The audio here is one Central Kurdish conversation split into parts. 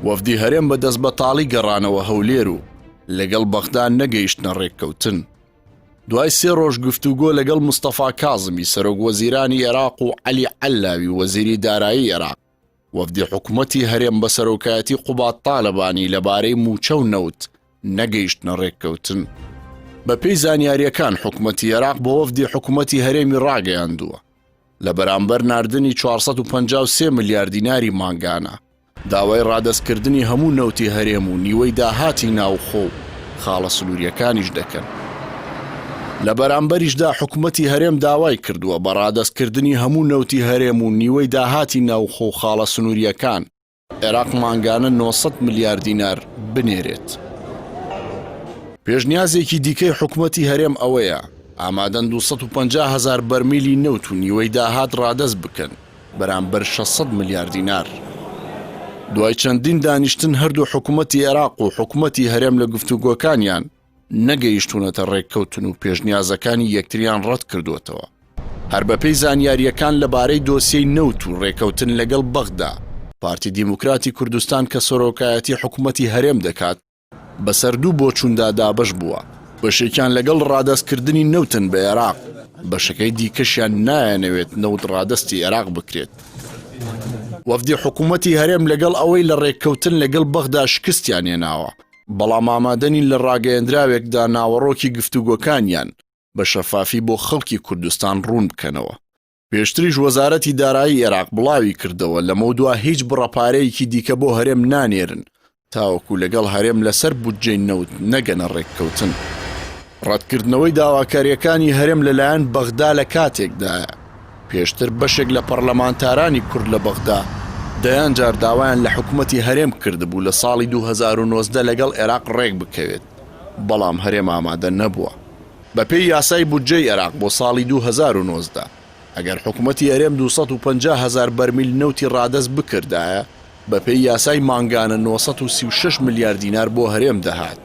وەفدی هەرێم بەدەست بەتاڵی گەڕانەوە هەولێر و لەگەڵ بەغدا نەگەیشتنە ڕێککەوتن. دوای 3 ڕۆژ گفتوگۆ لەگەڵ مستەفا کاظمی سەرۆک وەزیرانی عێراق و عەلی عەلاوی وەزیری دارایی عێراق، وەفدی حکوومەتی هەرێم بە سەرۆکایەتی قوبات تاالبانی لەبارەی موچە و نەوت نەگەیشتنە ڕێککەوتن. بە پێی زانیاریەکان حکوومەتی عێراق بۆ وەفدی حکوومەتی هەرێمی ڕاگەیاندووە لە بەرامبەر ناردنی 453 ملیار دیناری مانگانە داوای ڕادەستکردنی هەموو نەوتی هەرێم و نیوەی داهاتی ناوخۆ و خاڵە سنووریەکانیش دەکەن. لە بەرامبەریشدا حکوومەتی هەرێم داوای کردووە بە ڕادەستکردنی هەموو نەوتی هەرێم و نیوەی داهاتی ناوخۆ و خاڵە سنووریەکان عێراق مانگانە 900 ملیار دینار بنێرێت. پێشنیازێکی دیکەی حکوومەتی هەرێم ئەوەیە ئامادەن 250,000 بەرمیلی نەوت و نیوەی داهات ڕادەست بکەن بەرامبەر 600 ملیار دینار. دوای چەندین دانیشتن هەردوو حکوومەتی عێراق و حکوومەتی هەرێم لە گفتوگۆکانیان نەگەیشتونەتە ڕێککەوتن و پێشنیازەکانی یەکتریان ڕەت کردوتەوە. هەر بەپێی زانیاریەکان لەبارەی دۆسیەی نەوت و ڕێککەوتن لەگەڵ بەغدا، پارتی دیموکراتی کوردستان کە سەرۆکایەتی حکوومەتی هەرێم دەکات بەسەر 2 بۆچووندا دابەش بووە. بەشێکیان لەگەڵ ڕادەستکردنی نەوتن بە عێراق، بەشەکەی دیکەشیان نایەنەوێت نەوت ڕادەستی عێراق بکرێت. وەفدی حکوومەتی هەرێم لەگەڵ ئەوەی لە ڕێککەوتن لەگەڵ بەغدا شکستیان هێناوە، بەڵام ئامادەنین لە ڕاگەیەندراوێکدا ناوەڕۆکی گفتوگۆکانیان بە شەفافی بۆ خەڵکی کوردستان ڕوون بکەنەوە. پێشتریش وەزارەتی دارایی عێراق بڵاوی کردەوە لەمە دووە هیچ بڕەپارەیەکی دیکە بۆ هەرێم نانێرن تاوەکو لەگەڵ هەرێم لەسەر بودجەی نەوت نەگەنە ڕێککەوتن. ڕەتکردنەوەی داواکاریەکانی هەرێم لەلایەن بەغدا لە کاتێکدایە. پێشتر بەشێک لە پەرلەمانتارانی کورد لە بەغدا دەیان جار داوایان لە حکوومەتی هەرێم کردبوو لە ساڵی 2019 لەگەڵ عێراق ڕێک بکەوێت، بەڵام هەرێم ئامادە نەبووە. بەپێی یاسای بودجەی عێراق بۆ ساڵی 2019 ئەگەر حکوومەتی هەرێم 250,000 بەرمیل نەوتی ڕادەست بکردایە، بەپێی یاسای مانگانە 936 ملیار دینار بۆ هەرێم دەهات.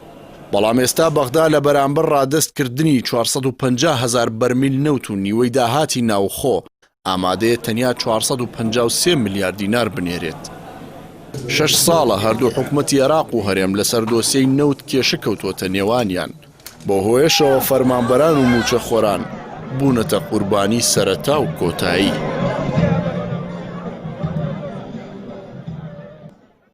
بەڵام ئێستا بەغدا لە بەرامبەر ڕادەستکردنی 450,000 بەرمیل نەوت و نیوەی داهاتی ناوخۆ ئامادەیە تەنیا 453 ملیار دینار بنێرێت. 6 ساڵە هەردوو حکوومەتی عێراق و هەرێم لەسەر دۆسیەی نەوت کێشە کەوتوتە نێوانیان، بۆ هۆیشەوە فەرمانبەران و موچە خۆران بوونەتە قوربانی سەرەتا و کۆتایی.